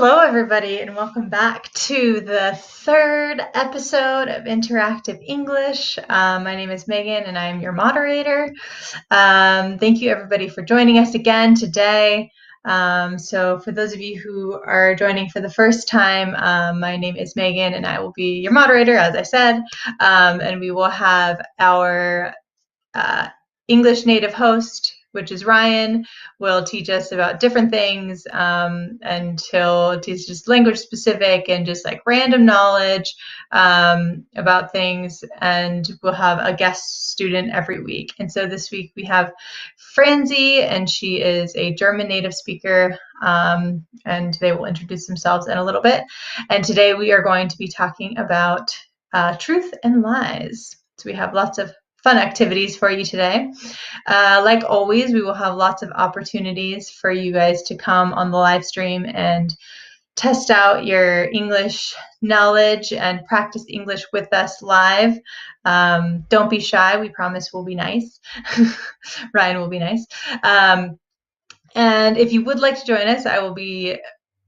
Hello, everybody, and welcome back to the third episode of Interactive English. My name is Megan, and I am your moderator. Thank you, everybody, for joining us again today. So for those of you who are joining for the first time, my name is Megan, and I will be your moderator, as I said, and we will have our English native host, which is Ryan, will teach us about different things, and he'll teach us language specific and just like random knowledge about things, and we'll have a guest student every week. And so this week we have Franzi, and she is a German native speaker, and they will introduce themselves in a little bit. And today we are going to be talking about truth and lies. So we have lots of fun activities for you today. Like always, we will have lots of opportunities for you guys to come on the live stream and test out your English knowledge and practice English with us live. Don't be shy. We promise we'll be nice. Ryan will be nice. And if you would like to join us, I will be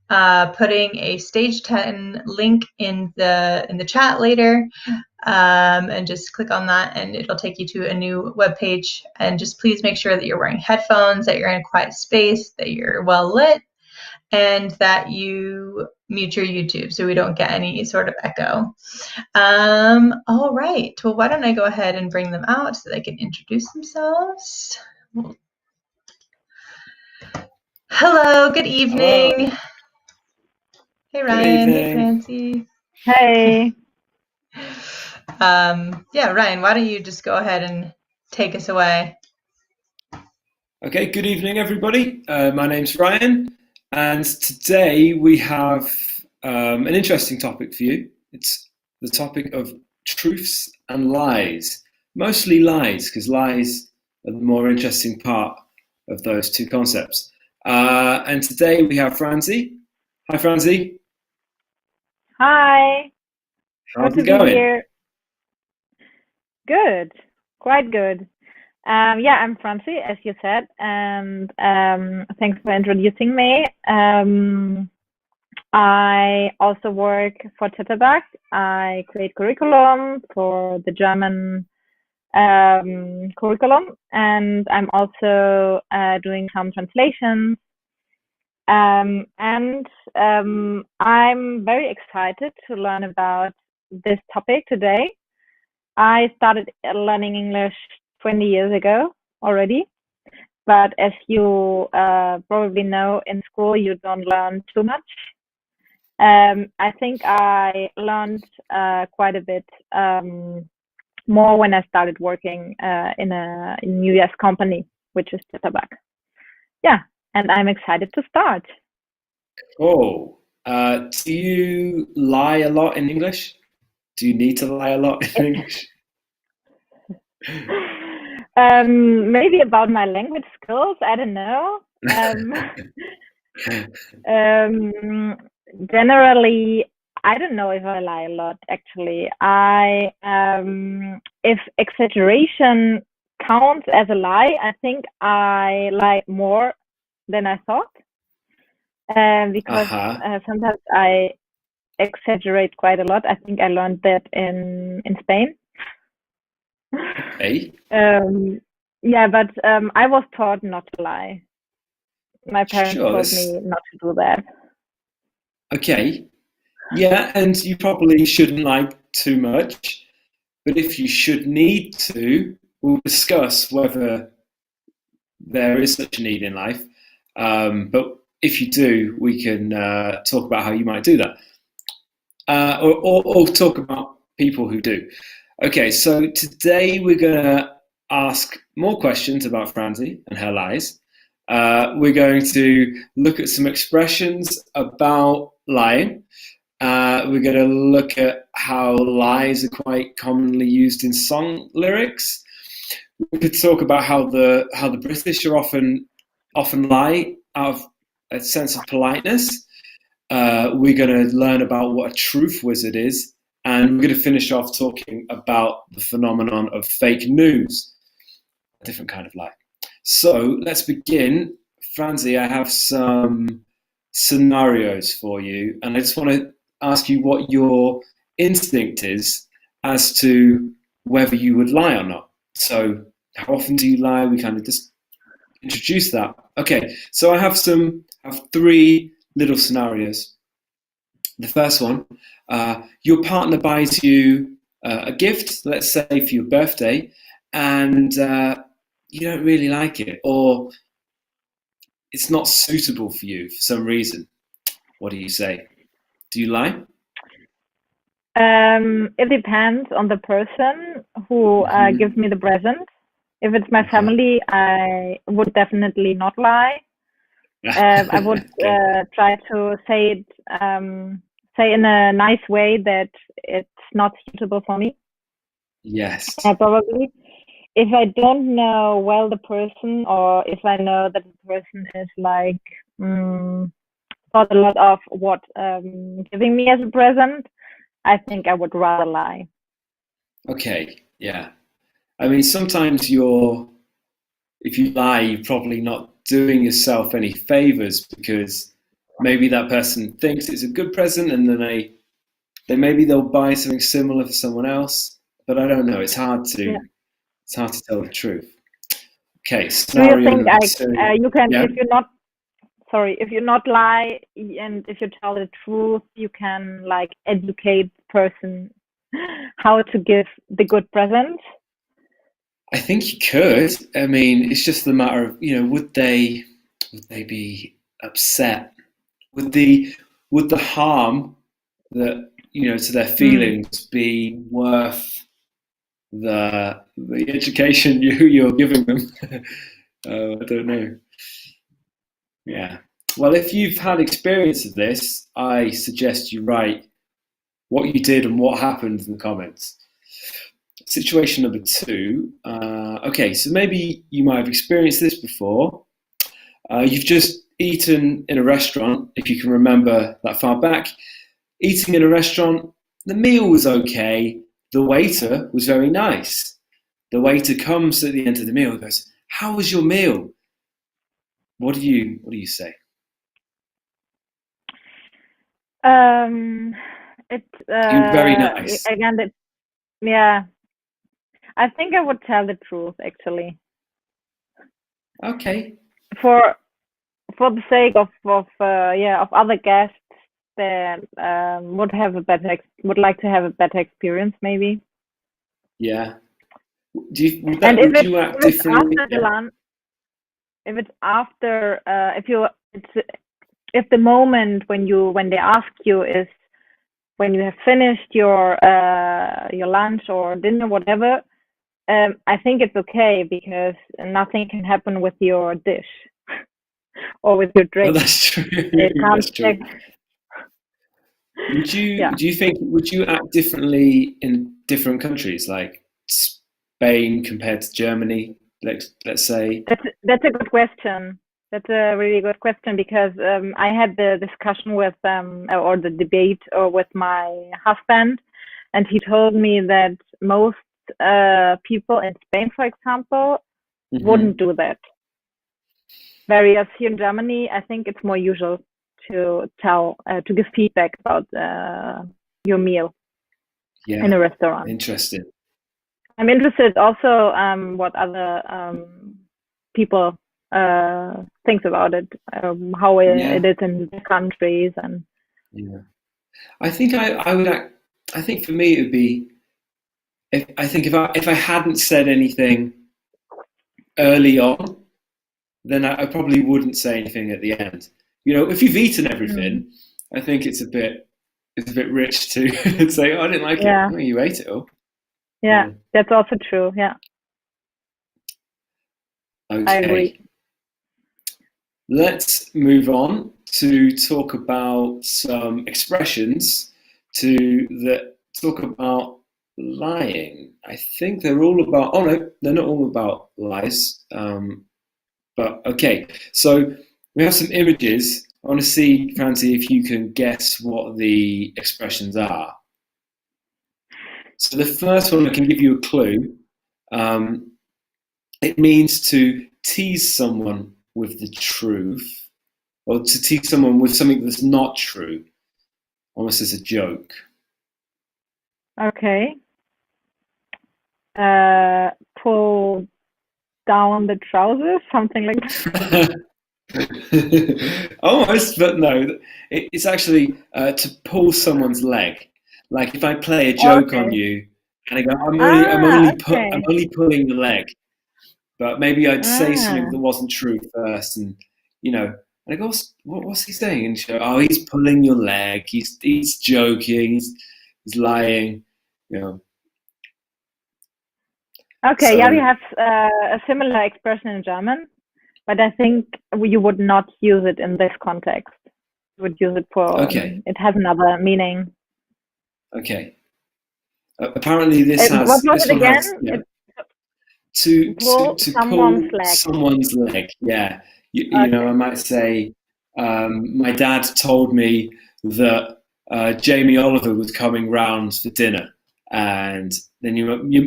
putting a stage 10 link in the chat later, and just click on that and it'll take you to a new web page. And just please make sure that you're wearing headphones, that you're in a quiet space, that you're well lit, and that you mute your YouTube so we don't get any sort of echo. All right, well, why don't I go ahead and bring them out so they can introduce themselves. Hello, good evening. Hello. Hey Ryan, hey Francie. Hey. Yeah, Ryan, why don't you just go ahead and take us away? Okay, good evening, everybody. My name's Ryan, and today we have an interesting topic for you. It's the topic of truths and lies. Mostly lies, because lies are the more interesting part of those two concepts. And today we have Franzi. Hi, Franzi. Hi. How's it going? Here. Good. Quite good. Yeah, I'm Francie, as you said, and thanks for introducing me. I also work for Chatterbug. I create curriculum for the German curriculum, and I'm also doing some translations. And I'm very excited to learn about this topic today. I started learning English 20 years ago already, but as you probably know, in school you don't learn too much. I think I learned quite a bit more when I started working in a US company, which is Chatterbug. Yeah, and I'm excited to start. Oh, do you lie a lot in English? Do you need to lie a lot in English? Maybe about my language skills, I don't know. Generally, I don't know if I lie a lot, actually. If exaggeration counts as a lie, I think I lie more than I thought. Because sometimes I exaggerate quite a lot. I think I learned that in Spain. Okay. Yeah, but I was taught not to lie. My parents told me not to do that. Okay. Yeah, and you probably shouldn't lie too much. But if you should need to, we'll discuss whether there is such a need in life. But if you do, we can talk about how you might do that. Or talk about people who do. Okay, so today we're going to ask more questions about Franzi and her lies. We're going to look at some expressions about lying. We're going to look at how lies are quite commonly used in song lyrics. We could talk about how the British are often lie out of a sense of politeness. We're going to learn about what a truth wizard is, and we're going to finish off talking about the phenomenon of fake news, a different kind of lie. So let's begin. Franzi, I have some scenarios for you, and I just want to ask you what your instinct is as to whether you would lie or not. So, how often do you lie? We kind of just introduce that. Okay, so I have three little scenarios. The first one, your partner buys you a gift, let's say for your birthday, and you don't really like it, or it's not suitable for you for some reason. What do you say? Do you lie? It depends on the person who gives me the present. If it's my family, I would definitely not lie. I would try to say in a nice way that it's not suitable for me. Yes. Probably. If I don't know well the person, or if I know that the person is like thought a lot of what giving me as a present, I think I would rather lie. Okay. Yeah. I mean, sometimes if you lie, you're probably not doing yourself any favors, because maybe that person thinks it's a good present, and then maybe they'll buy something similar for someone else. But I don't know. It's hard to tell the truth. Okay. Scenario Do you think number two. You can, Yeah. if you not lie and if you tell the truth, you can like educate the person how to give the good present? I think you could. I mean, it's just the matter of, would they be upset? Would the harm that, to their feelings be worth the education you're giving them? I don't know. Yeah. Well, if you've had experience of this, I suggest you write what you did and what happened in the comments. Situation number two. Okay, so maybe you might have experienced this before. You've just eaten in a restaurant, if you can remember that far back. Eating in a restaurant, the meal was okay. The waiter was very nice. The waiter comes at the end of the meal and goes, "How was your meal?" What do you say? It's You're very nice. again, yeah. I think I would tell the truth, actually. Okay. For the sake of other guests that would like to have a better experience, maybe. Yeah. Would you act differently? After the lunch, if it's after, if the moment when they ask you is when you have finished your lunch or dinner, whatever, I think it's okay, because nothing can happen with your dish or with your drink. Oh, that's true. That's true. Would you act differently in different countries, like Spain compared to Germany, let's say? That's a good question. That's a really good question, because I had the discussion with or the debate with my husband, and he told me that most people in Spain, for example, wouldn't do that. Whereas here in Germany, I think it's more usual to give feedback about your meal in a restaurant. Interesting. I'm interested also what other people think about it, how it is in the countries, and I think I would act. I think for me it would be if I hadn't said anything early on, then I probably wouldn't say anything at the end. If you've eaten everything, I think it's a bit rich to say, "Oh, I didn't like it." Oh, you ate it all. Yeah, that's also true. Yeah. Okay. I agree. Let's move on to talk about some expressions that talk about lying. I think they're all about. Oh no, they're not all about lies. But okay, so we have some images. I want to see, Francie, if you can guess what the expressions are. So the first one, I can give you a clue. It means to tease someone with the truth. or to tease someone with something that's not true, almost as a joke. Okay. Pull down the trousers, something like that. Almost, but no. It's actually to pull someone's leg. Like if I play a joke on Okay. you, and I go, I'm Okay. only pulling the leg, but maybe I'd say something Ah, that wasn't true first, and and I go, what's he saying? And she goes, oh, he's pulling your leg. He's joking. He's lying. You know. okay. Yeah, we So have a similar expression in German, but I think you would not use it in this context. You would use it for, okay, it has another meaning. okay. Apparently, this What was this it one again? has Pull to someone's pull leg. someone's leg. Yeah, I Okay. might say, my dad told me that Jamie Oliver was coming round for dinner, and then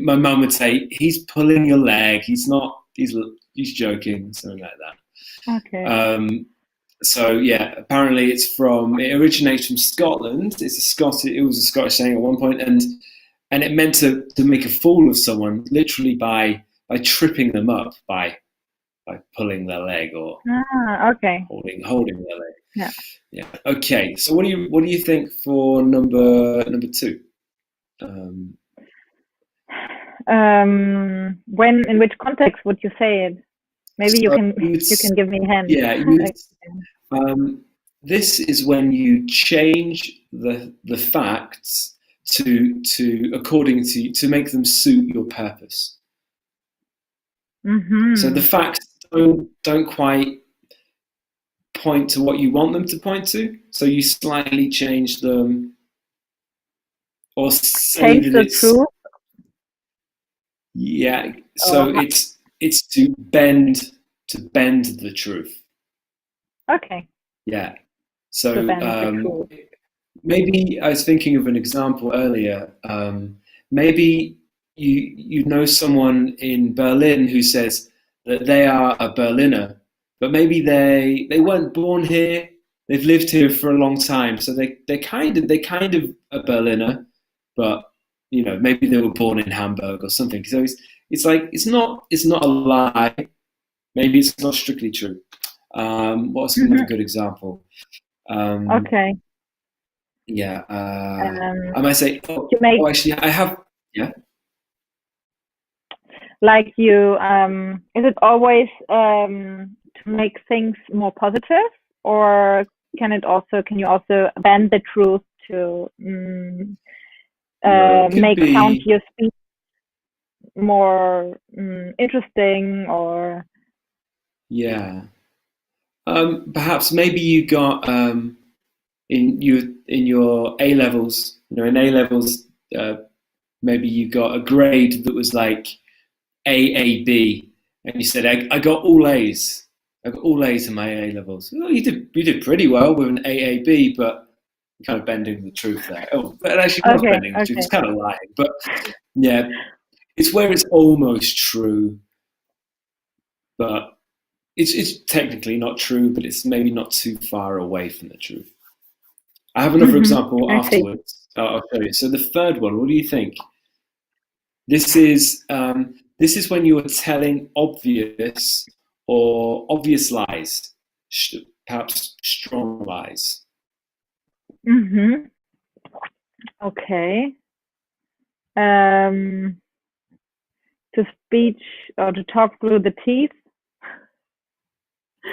my mum would say, "He's pulling your leg. He's not. He's joking," something like that. Okay. So yeah, apparently it originates from Scotland. It was a Scottish saying at one point, and it meant to make a fool of someone literally by tripping them up by pulling their leg or Okay. holding their leg. Yeah. Yeah. Okay. So what do you think for number two? In which context would you say it? Maybe you So can give me a hint. yeah, this is when you change the facts to according to make them suit your purpose. So the facts don't quite point to what you want them to point to, so you slightly change them or say Change that the it's truth. yeah. So it's to bend the truth. Okay. Yeah. To So bend the truth. maybe I was thinking of an example earlier. Maybe you know someone in Berlin who says that they are a Berliner, but maybe they weren't born here. They've lived here for a long time, so they kind of a Berliner, but maybe they were born in Hamburg or something. So it's like it's not a lie. Maybe it's not strictly true. What's another good example? Okay. Yeah, I might say, You make actually, I have, yeah. like you. Is it always to make things more positive, or can you also bend the truth to No, it could make sound be, your speech more interesting, or yeah. Perhaps maybe you got in your A levels, in A levels, maybe you got a grade that was like AAB, and you said, I got all A's. I got all A's in my A levels. Well, you did pretty well with an AAB, but you're kind of bending the truth there. Oh, but actually, not bending the truth. It's kind of lying, but yeah, it's where it's almost true, but it's technically not true, but it's maybe not too far away from the truth. I have another example I see. afterwards. I'll show you. So the third one, what do you think? This is when you are telling obvious or obvious lies, perhaps strong lies. Okay. To speech or to talk through the teeth.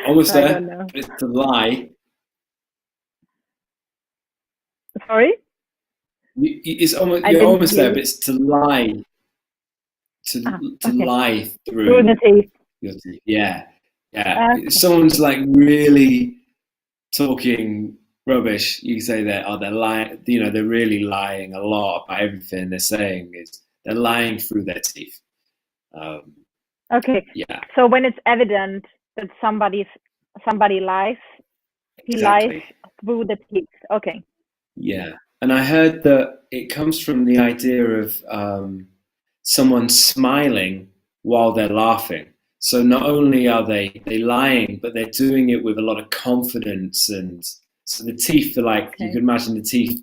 Almost I there. don't know. But it's to lie. Sorry? You're almost there, but it's to lie. To lie through the teeth. Your teeth. Yeah. Okay. If someone's like really talking rubbish, you say that they're lying. They're really lying a lot about everything they're saying. They're lying through their teeth. Okay. Yeah. So when it's evident that somebody lies, he lies through the teeth. Okay. Yeah, and I heard that it comes from the idea of someone smiling while they're laughing. So not only are they lying, but they're doing it with a lot of confidence, and so the teeth are like, you can imagine the teeth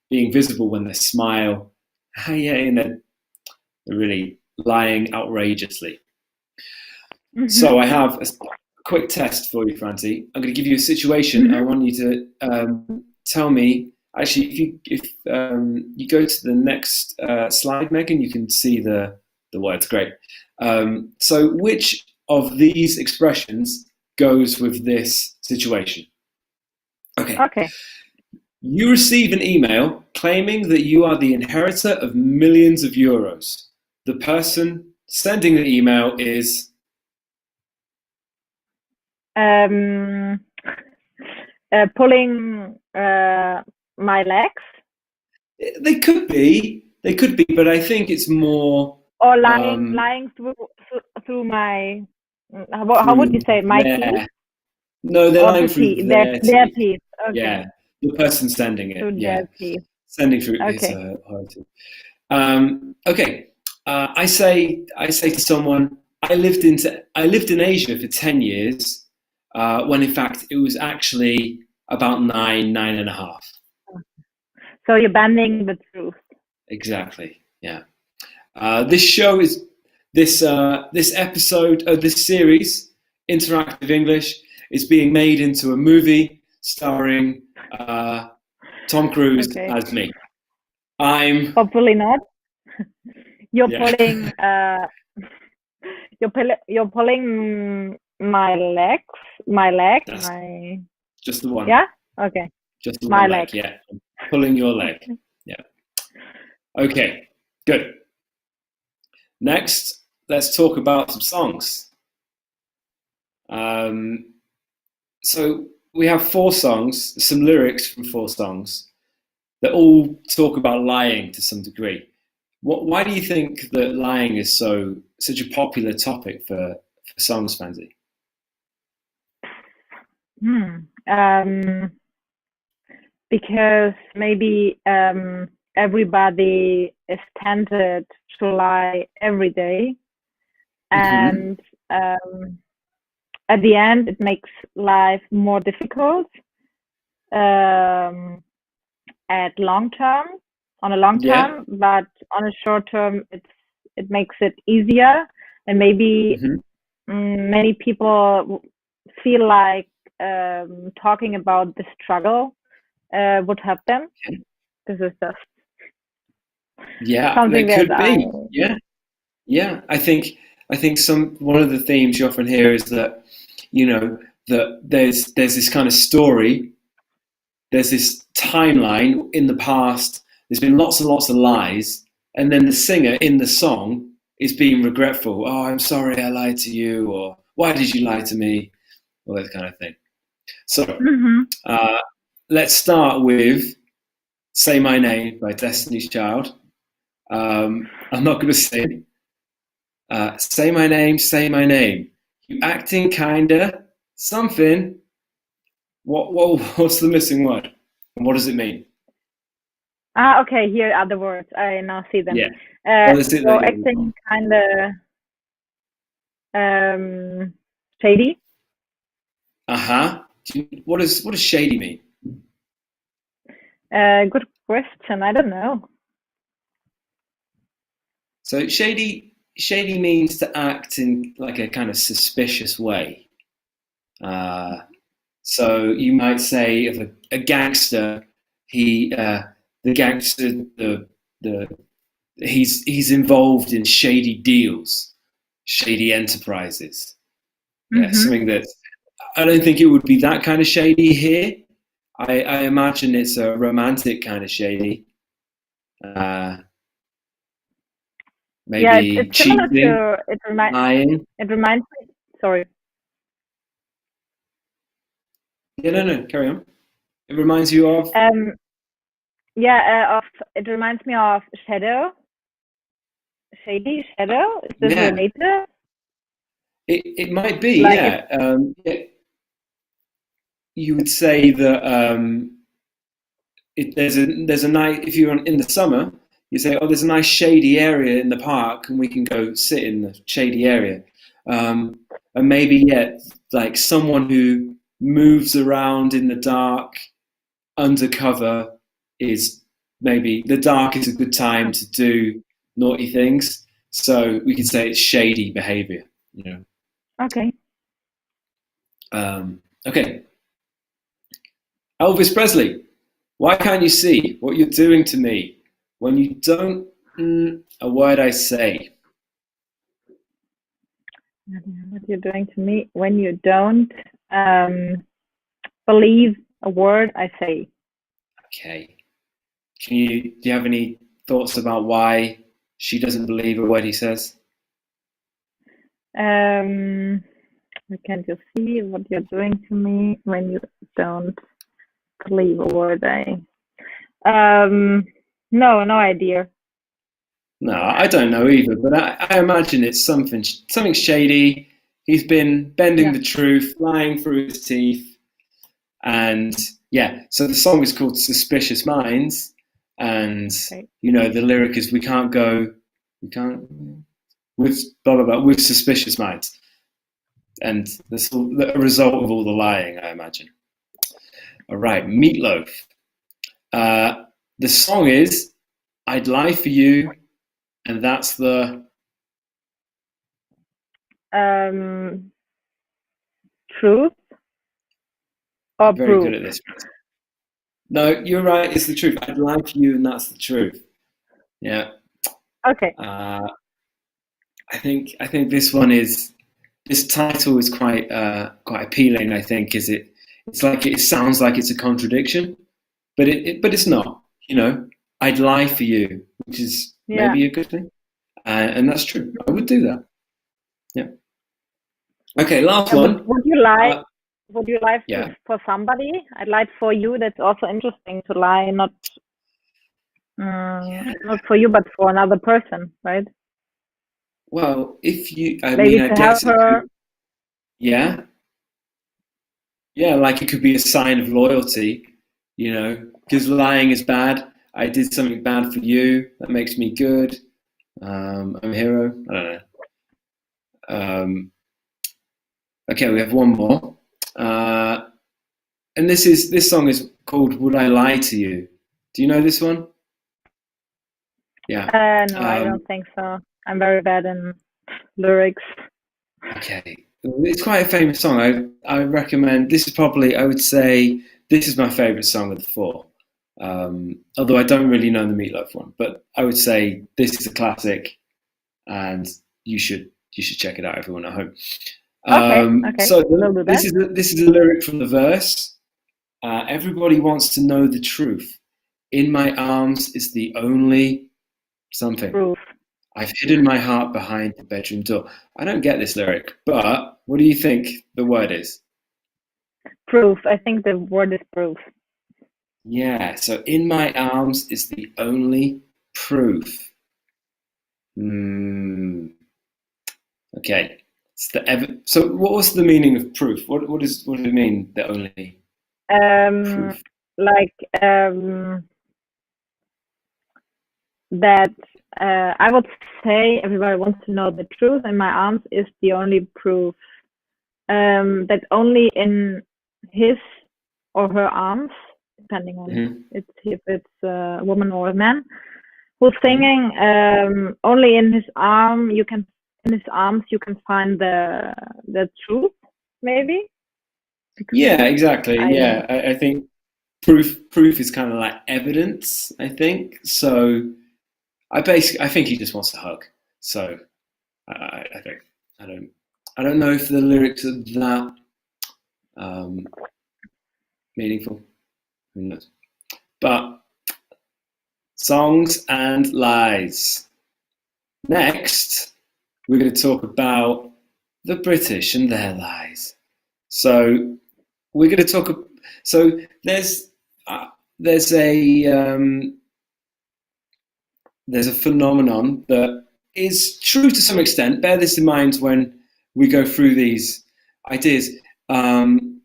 being visible when they smile. Yeah, and they're really lying outrageously. Mm-hmm. So I have a quick test for you, Francie. I'm going to give you a situation. Mm-hmm. I want you to tell me. Actually, if you go to the next slide, Megan, you can see the words. Great. So which of these expressions goes with this situation? Okay. You receive an email claiming that you are the inheritor of millions of euros. The person sending the email is... pulling my legs. They could be, but I think it's more... Or lying through my... How would you say it? My teeth? No, they're lying through their teeth. Okay. Yeah, the person sending it. Through their teeth. Sending through his her teeth. Okay. I say to someone, I lived in Asia for 10 years, when in fact it was actually about 9.5. So you're bending the truth. Exactly. Yeah. This episode of this series, Interactive English, is being made into a movie starring Tom Cruise as me. I'm hopefully not. You're pulling you're pulling my leg. Just the one. Yeah. Okay. Just the my one leg. Yeah. Pulling your leg. Yeah. Okay. Good. Next, let's talk about some songs. So we have 4 songs, some lyrics from 4 songs that all talk about lying to some degree. Why do you think that lying is such a popular topic for songs, Francie? Because maybe everybody is tempted to lie every day, and at the end it makes life more difficult at long term, but on a short term it makes it easier, and maybe many people feel like talking about the struggle would help them. This is just something it could be. Yeah. I think one of the themes you often hear is that, that there's this kind of story, there's this timeline in the past, there's been lots and lots of lies, and then the singer in the song is being regretful. Oh, I'm sorry I lied to you, or why did you lie to me? All that kind of thing. So let's start with Say My Name by Destiny's Child. I'm not going to sing. Say my name. You acting kinda something. What's the missing word? And what does it mean? Okay, here are the words. I now see them. What is it so acting kinda shady. What does shady mean? Good question. I don't know. So shady means to act in like a kind of suspicious way. So you might say of a gangster, the gangster, he's involved in shady deals, shady enterprises. Yeah, something that I don't think it would be that kind of shady here. I imagine it's a romantic kind of shady. Maybe it's cheating, similar to lying. It reminds me. Sorry. Yeah, no, carry on. It reminds you of. It reminds me of shadow. Shady shadow. Is this related? It might be, you would say that there's a night, if you're in the summer, you say, oh, there's a nice shady area in the park and we can go sit in the shady area. And maybe, like someone who moves around in the dark, undercover, is maybe the dark is a good time to do naughty things. So we can say it's shady behavior, Okay. Okay. Elvis Presley, why can't you see what you're doing to me when you don't a word I say? What you're doing to me when you don't believe a word I say. Okay. Do you have any thoughts about why she doesn't believe a word he says? Can't you see what you're doing to me when you don't believe a word I? No idea. No, I don't know either, but I imagine it's something shady. He's been bending the truth, lying through his teeth, and so the song is called Suspicious Minds, and the lyric is we can't with blah blah blah with suspicious minds, and that's a result of all the lying, I imagine. All right, Meatloaf. The song is "I'd Lie for You," and that's the truth or I'm very proof. good at this. No, you're right. It's the truth. I'd lie for you, and that's the truth. Yeah. Okay. I think this title is quite appealing. I think it's like it sounds like it's a contradiction, but it's not. I'd lie for you, which is maybe a good thing, and that's true. I would do that. Yeah. Okay, last one. Would you lie? Would you lie for somebody? I'd lie for you. That's also interesting to lie, not for you, but for another person, right? Well, if you, I guess her. Yeah, like it could be a sign of loyalty, because lying is bad. I did something bad for you. That makes me good. I'm a hero. I don't know. Okay, we have one more. And this song is called "Would I Lie to You?" Do you know this one? Yeah. No, I don't think so. I'm very bad in lyrics. Okay, it's quite a famous song. I recommend. This is probably, I would say, this is my favorite song of the four. Although I don't really know the Meatloaf one, but I would say this is a classic, and you should check it out, everyone at home. Okay. So this is a lyric from the verse. Everybody wants to know the truth. In my arms is the only something. Proof. I've hidden my heart behind the bedroom door. I don't get this lyric, but what do you think the word is? Proof. I think the word is proof. Yeah, so in my arms is the only proof. Okay. So what was the meaning of proof? What does it mean, the only proof? Like that I would say everybody wants to know the truth, and my arms is the only proof. That only in his or her arms, depending on if it's a woman or a man, who's singing, only in his arms you can find the truth, maybe. Yeah, exactly. I think proof is kind of like evidence, I think. So I think he just wants a hug. So I think I don't know if the lyrics are that meaningful. Who knows? But songs and lies. Next, we're going to talk about the British and their lies. So we're going to talk. So there's a phenomenon that is true to some extent. Bear this in mind when we go through these ideas. And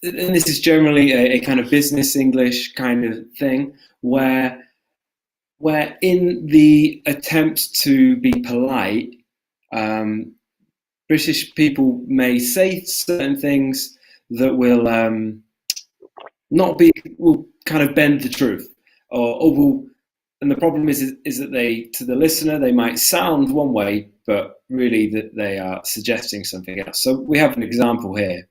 this is generally a kind of business English kind of thing, where where in the attempt to be polite, British people may say certain things that will will kind of bend the truth, or will. And the problem is that they, to the listener, they might sound one way, but really that they are suggesting something else. So we have an example here,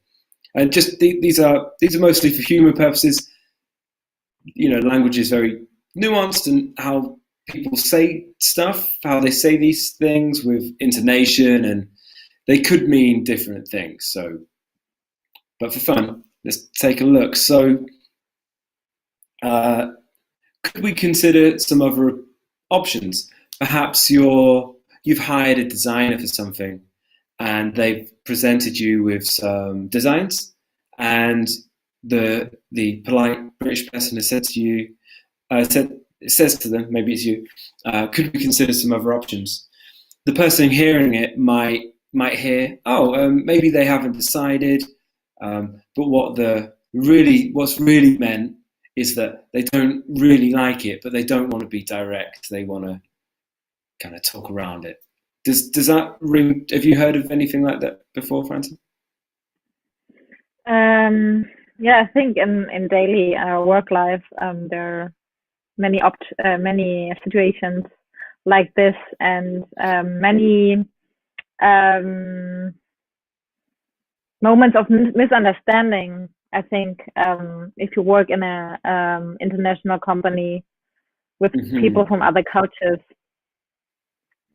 and just these are mostly for humour purposes. Language is very nuanced, and how people say stuff, how they say these things with intonation, and they could mean different things. So, but for fun, let's take a look. So, could we consider some other options? Perhaps you've hired a designer for something, and they've presented you with some designs, and the polite British person has said to you, says to them, maybe it's you, could we consider some other options? The person hearing it might hear, maybe they haven't decided, but what's really meant is that they don't really like it, but they don't want to be direct. They want to kind of talk around it. Does that ring? Have you heard of anything like that before, Francie? Yeah, I think in daily work life, there are many situations like this, and many moments of misunderstanding. I think if you work in a international company with people from other cultures,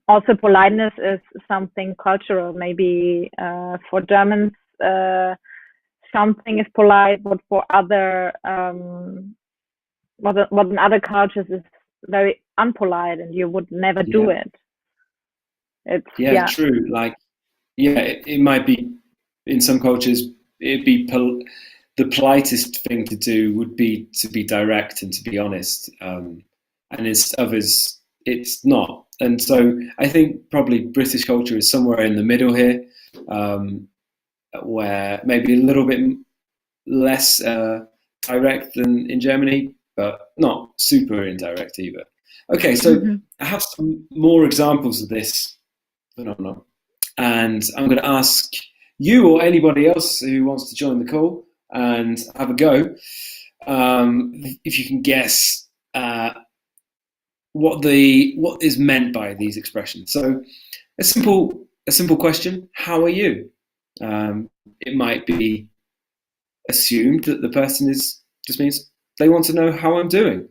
also politeness is something cultural. Maybe for Germans, something is polite, but for other what in other cultures is very unpolite, and you would never do it. It's true. It might be in some cultures. It'd be the politest thing to do would be to be direct and to be honest, and in others it's not. And so I think probably British culture is somewhere in the middle here, where maybe a little bit less direct than in Germany, but not super indirect either. Okay, so I have some more examples of this phenomenon, and I'm going to ask you or anybody else who wants to join the call and have a go, if you can guess what is meant by these expressions. So a simple question: how are you? It might be assumed that the person just means they want to know how I'm doing.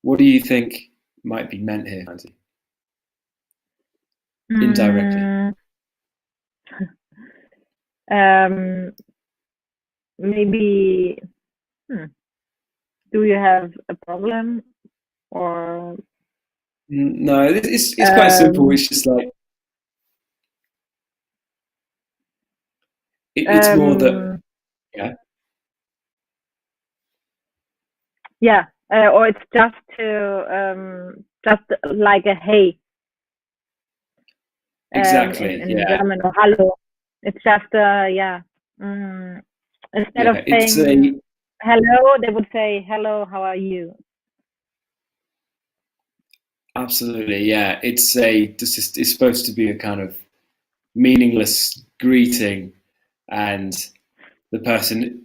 What do you think might be meant here, Nancy? Indirectly. Maybe. Do you have a problem, or? No, it's quite simple. It's just like it's more that or it's just like a hey. Exactly. In German, or hallo. It's just instead of saying hello, they would say hello, how are you? Absolutely, yeah. It's supposed to be a kind of meaningless greeting, and the person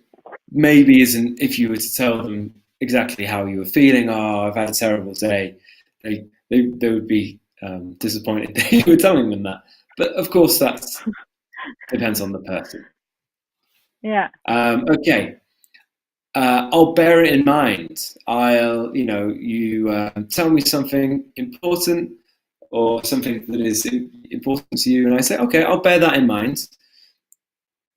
maybe isn't. If you were to tell them exactly how you were feeling, I've had a terrible day, they would be disappointed that you were telling them that. But of course, that depends on the person. Yeah. Okay. I'll bear it in mind. You tell me something important or something that is important to you, and I say, okay, I'll bear that in mind.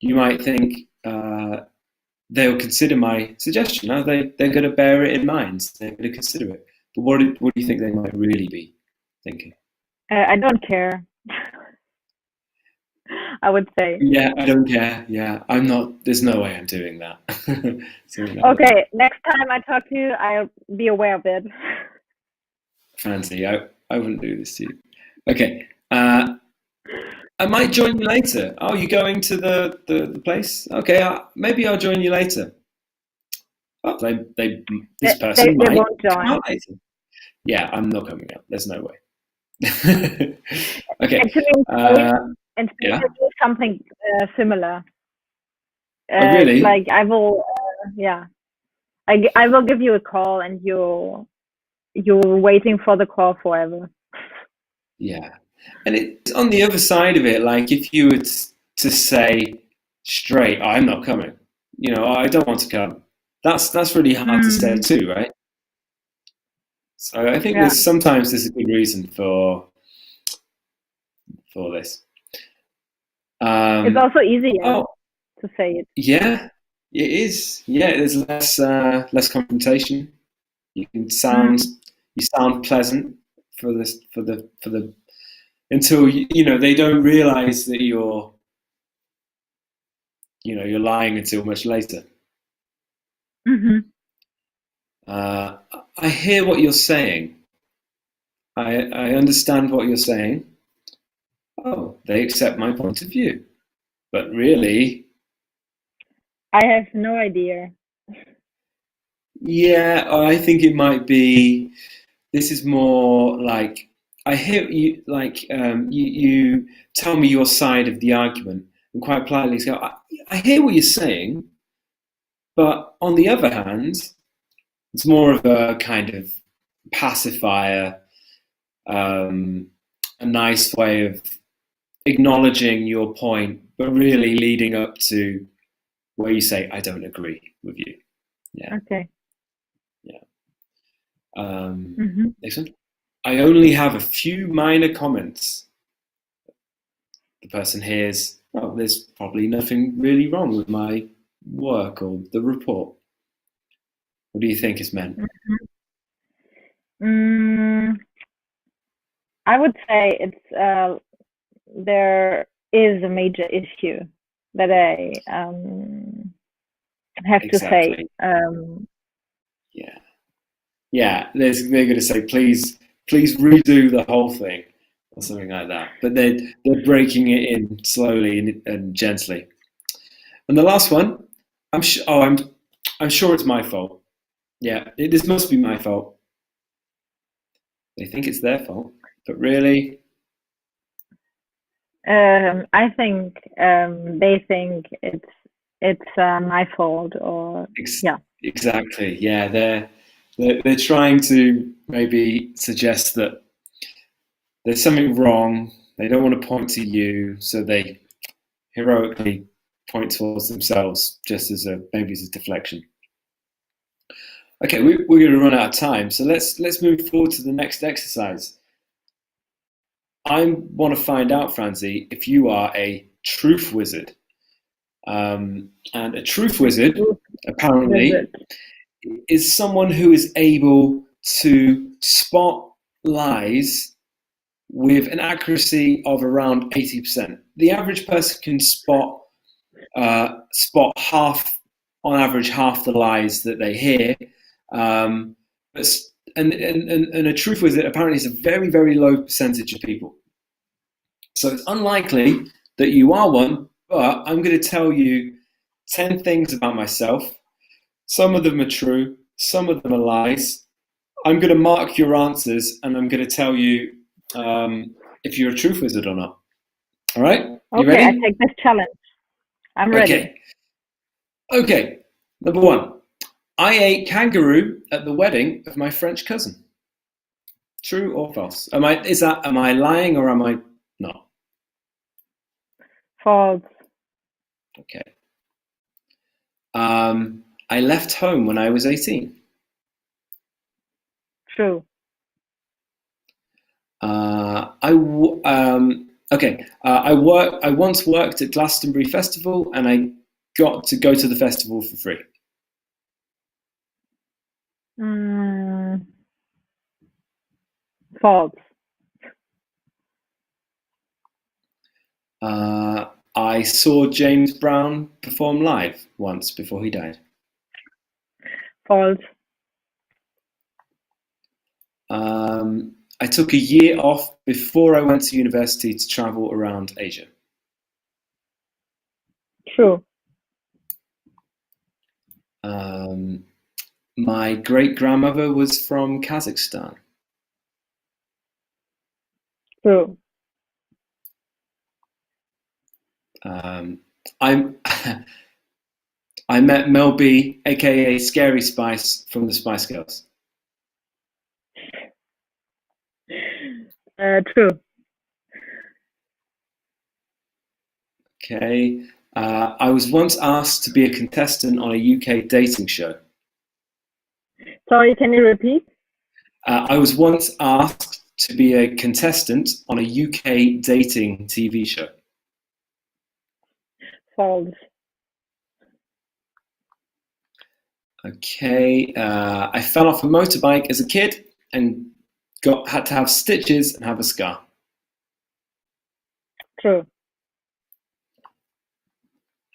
You might think they'll consider my suggestion. No, they're going to bear it in mind. They're going to consider it. But what do you think they might really be thinking? I don't care. I would say. Yeah, I don't care. Yeah, I'm not. There's no way I'm doing that. Okay, next time I talk to you, I'll be aware of it. Fancy, I wouldn't do this to you. Okay, I might join you later. Oh, you going to the place? Okay, maybe I'll join you later. Oh, this person they might won't join. come out later. Yeah, I'm not coming out. There's no way. Okay. Actually, in Spain, Yeah. I do something similar. Oh, It's really? like I will, yeah, I will give you a call, and you're waiting for the call forever. Yeah. And it's on the other side of it. Like if you were to say straight, I'm not coming. I don't want to come. That's really hard to say Mm, too, right? So I think yeah, there's a good reason for this. it's also easier Oh, to say it. yeah, it is. Yeah, there's less confrontation. You can Mm, sound pleasant for the until they don't realize that you're lying until much later. hmm. Uh, I hear what you're saying. I understand what you're saying. Oh, they accept my point of view, but really, I have no idea. yeah, I think it might be. This is more like I hear you. Like you tell me your side of the argument, and quite politely go, I hear what you're saying, but on the other hand, it's more of a kind of pacifier, um, a nice way of acknowledging your point, but really leading up to where you say, I don't agree with you. Yeah. Okay. Yeah. Hmm. Next one. I only have a few minor comments. The person hears, oh, there's probably nothing really wrong with my work or the report. What do you think is meant? Mm, I would say there is a major issue that I have to say. Exactly. Yeah. Yeah. They're going to say, please redo the whole thing or something like that. But they're breaking it in slowly and gently. And the last one, I'm sure it's my fault. Yeah, this must be my fault. They think it's their fault, but really, I think they think it's my fault, or yeah. exactly. Yeah, they're trying to maybe suggest that there's something wrong. They don't want to point to you, so they heroically point towards themselves, just as maybe as a deflection. Okay, we're going to run out of time, so let's move forward to the next exercise. I want to find out, Franzi, if you are a truth wizard. And a truth wizard, apparently, is someone who is able to spot lies with an accuracy of around 80%. The average person can spot half, on average, half the lies that they hear. And a truth wizard apparently is a very, very low percentage of people. So it's unlikely that you are one, but I'm going to tell you 10 things about myself. Some of them are true, some of them are lies. I'm going to mark your answers and I'm going to tell you if you're a truth wizard or not. All right? You Okay, I ready? take this challenge. I'm ready. Okay. Number one. I ate kangaroo at the wedding of my French cousin. True or false? Am I lying or am I not? False. Okay. I left home when I was 18. True. Okay. I once worked at Glastonbury Festival, and I got to go to the festival for free. Mm, false. I saw James Brown perform live once before he died. False. I took a year off before I went to university to travel around Asia. True. My great grandmother was from Kazakhstan. True. I'm I met Mel B, aka Scary Spice, from the Spice Girls. True. Okay. I was once asked to be a contestant on a UK dating show. Sorry, can you repeat? I was once asked to be a contestant on a UK dating TV show. False. Okay. I fell off a motorbike as a kid and had to have stitches and have a scar. True.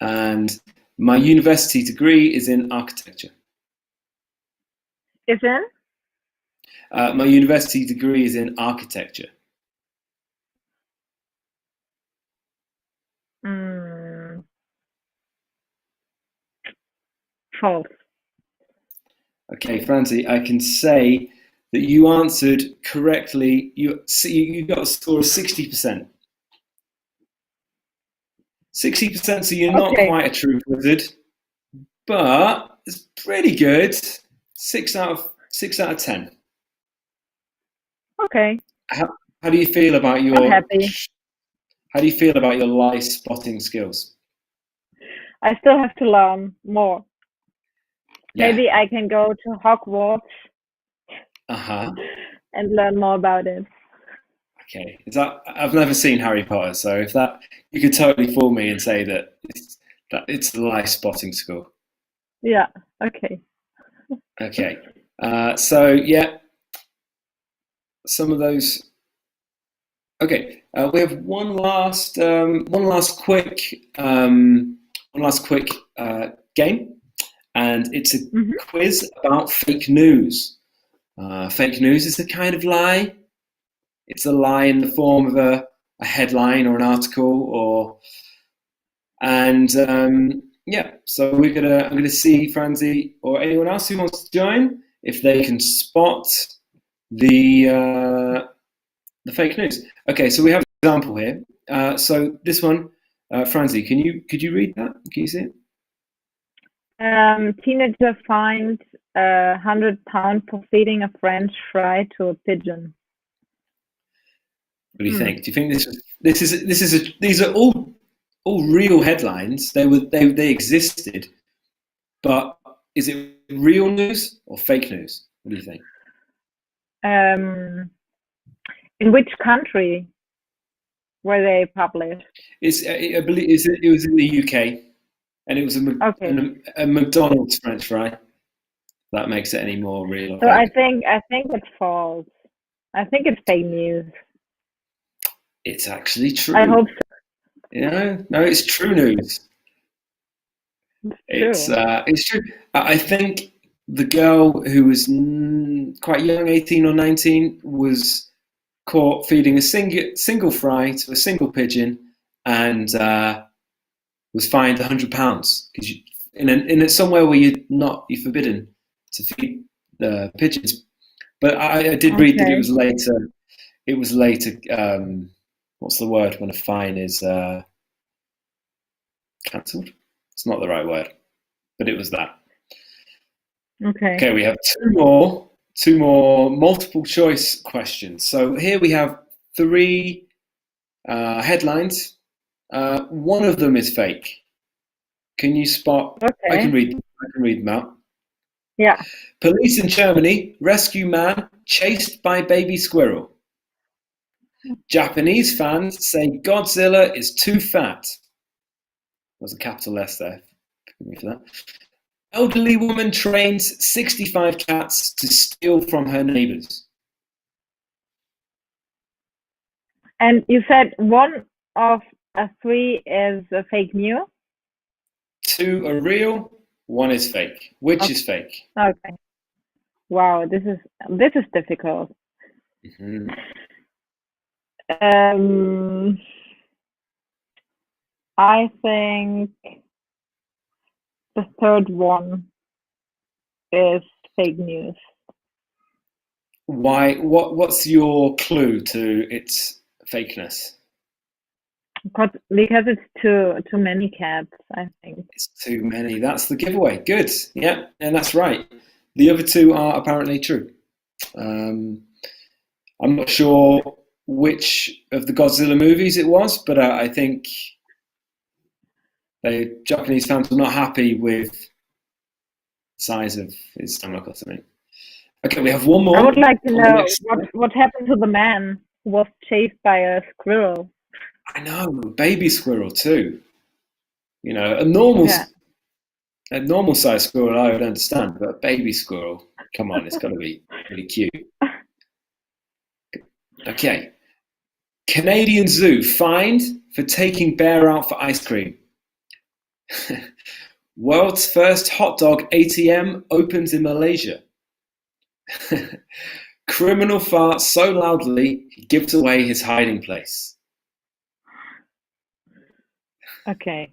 And my university degree is in architecture. Is in? My university degree is in architecture. False. Okay, Francie, I can say that you answered correctly. You got a score of 60%. 60%, so you're not Okay. quite a true wizard, but it's pretty good. 6 out of 10. Okay. How do you feel about I'm your happy. How do you feel about your lie spotting skills? I still have to learn more. Yeah. Maybe I can go to Hogwarts Uh-huh. and learn more about it. Okay. I've never seen Harry Potter, so if that you could totally fool me and say that it's the lie spotting skill. Yeah. Okay. Okay. So yeah, some of those. Okay, we have one last quick game, and it's a quiz about fake news. Fake news is a kind of lie. It's a lie in the form of a headline or an article, yeah. So I'm gonna see Francie or anyone else who wants to join if they can spot the fake news. Okay, so we have an example here. So this one, Francie, could you read that? Can you see it? Teenager fined £100 for feeding a French fry to a pigeon. What do you think? Do you think these are all real headlines? They existed, but is it real news or fake news? What do you think? In which country were they published? I believe it was in the UK, and it was a McDonald's French fry. That makes it any more real. So I think it's false. I think it's fake news. It's actually true. I hope so. No, it's true news. It's true. I think the girl who was quite young, 18 or 19, was caught feeding a single fry to a single pigeon, and was fined £100 because in somewhere where you're forbidden to feed the pigeons. But I did read that it was later. It was later. What's the word when a fine is cancelled? It's not the right word, but it was that. Okay, we have two more multiple choice questions. So here we have 3 headlines. One of them is fake. Can you spot? Okay. I can read them out. Yeah. Police in Germany rescue man chased by baby squirrel. Japanese fans say Godzilla is too fat. There's a capital S there. Forgive me for that. Elderly woman trains 65 cats to steal from her neighbors. And you said one of 3 is a fake news? 2 are real, 1 is fake. Which is fake? Okay. Wow, this is difficult. Mm-hmm. I think the third one is fake news. Why? What's your clue to it's fakeness. Because it's too many cats, I think. It's too many. That's the giveaway. Good. Yeah, and that's right. The other two are apparently true. I'm not sure which of the Godzilla movies it was, but I think the Japanese fans were not happy with the size of his stomach or something. Okay, we have one more. I would like to know what happened to the man who was chased by a squirrel. I know, baby squirrel too. You know, a normal size squirrel I would understand, but a baby squirrel, come on, it's got to be really cute. Okay. Canadian Zoo fined for taking bear out for ice cream. World's first hot dog ATM opens in Malaysia. Criminal farts so loudly he gives away his hiding place. Okay.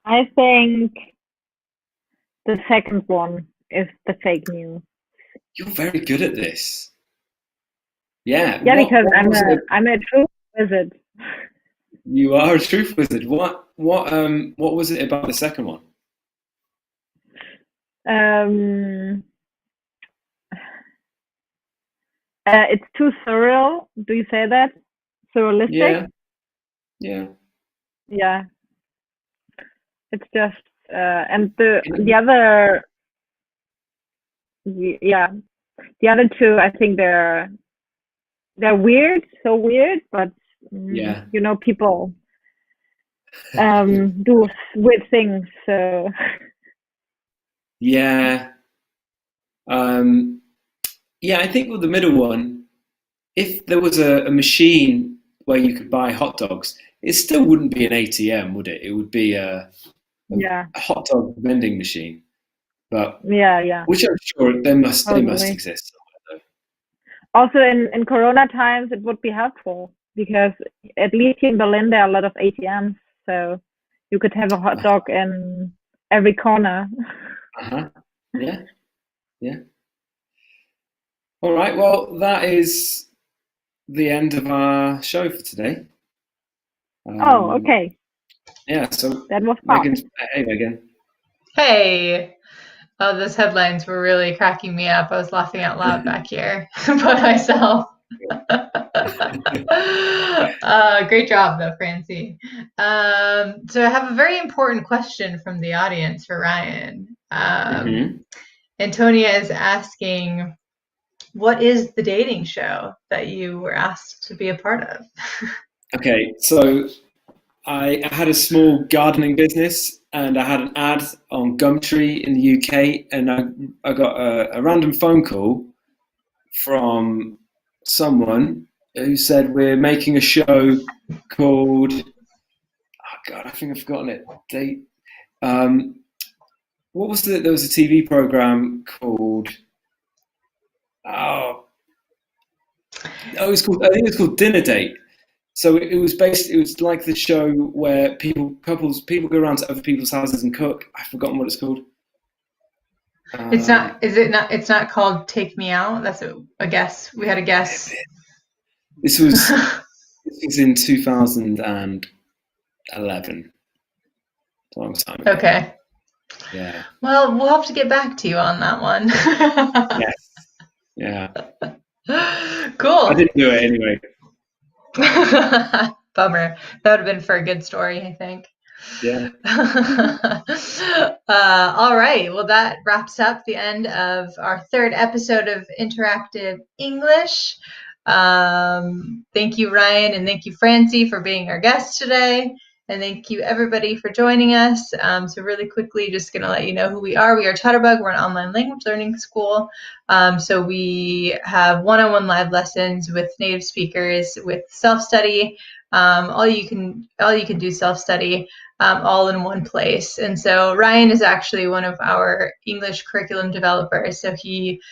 I think the second one is the fake news. You're very good at this. Yeah. Yeah, because I'm a truth wizard. You are a truth wizard. What was it about the second one? It's too surreal. Do you say that? Surrealistic? Yeah. Yeah. It's just and the other the other two, I think they're weird, so weird, but you know, people do weird things, so yeah. I think with the middle one, if there was a machine where you could buy hot dogs, it still wouldn't be an ATM, would it? It would be a hot dog vending machine. But which I'm sure they must exist somewhere, though. Also, in Corona times, it would be helpful because at least in Berlin there are a lot of ATMs, so you could have a hot dog in every corner. Yeah. All right. Well, that is the end of our show for today. Okay. Yeah. So that was fun. Hey, Megan. Hey. Oh, those headlines were really cracking me up. I was laughing out loud back here by myself. Great job, though, Francie. So I have a very important question from the audience for Ryan. Antonia is asking, what is the dating show that you were asked to be a part of? Okay, so I had a small gardening business and I had an ad on Gumtree in the UK, and I got a random phone call from someone who said, we're making a show called, oh God, I think I've forgotten it. What was there was a TV program called, I think it was called Dinner Date. So it was like the show where people go around to other people's houses and cook. I've forgotten what it's called. It's not called Take Me Out? That's a guess. We had a guess. This was in 2011. A long time ago. Okay. Yeah. Well, we'll have to get back to you on that one. Yes. Yeah. Cool. I didn't do it anyway. Bummer. That would have been for a good story, I think. Yeah. All right. Well, that wraps up the end of our third episode of Interactive English. Thank you, Ryan, and thank you, Francie, for being our guest today. And thank you, everybody, for joining us. So really quickly, just going to let you know who we are. We are Chatterbug. We're an online language learning school. So we have one-on-one live lessons with native speakers with self-study. All you can do self-study, all in one place. And so Ryan is actually one of our English curriculum developers. So he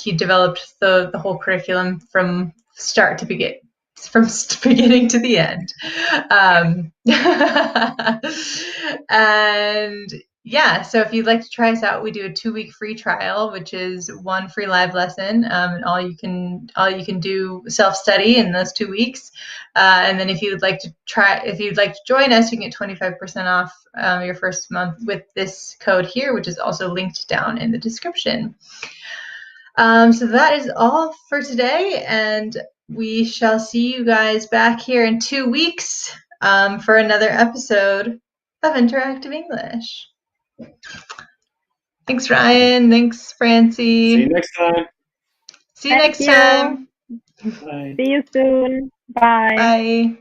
developed the whole curriculum from start to from beginning to the end. And yeah, so if you'd like to try us out, we do a 2-week free trial, which is 1 free live lesson, and all you can do self-study in those 2 weeks. And then if you'd like to join us, you can get 25% off your first month with this code here, which is also linked down in the description. So that is all for today, and we shall see you guys back here in 2 weeks for another episode of Interactive English. Thanks, Ryan. Thanks, Francie. See you next time. See you next time. Bye. See you soon. Bye. Bye.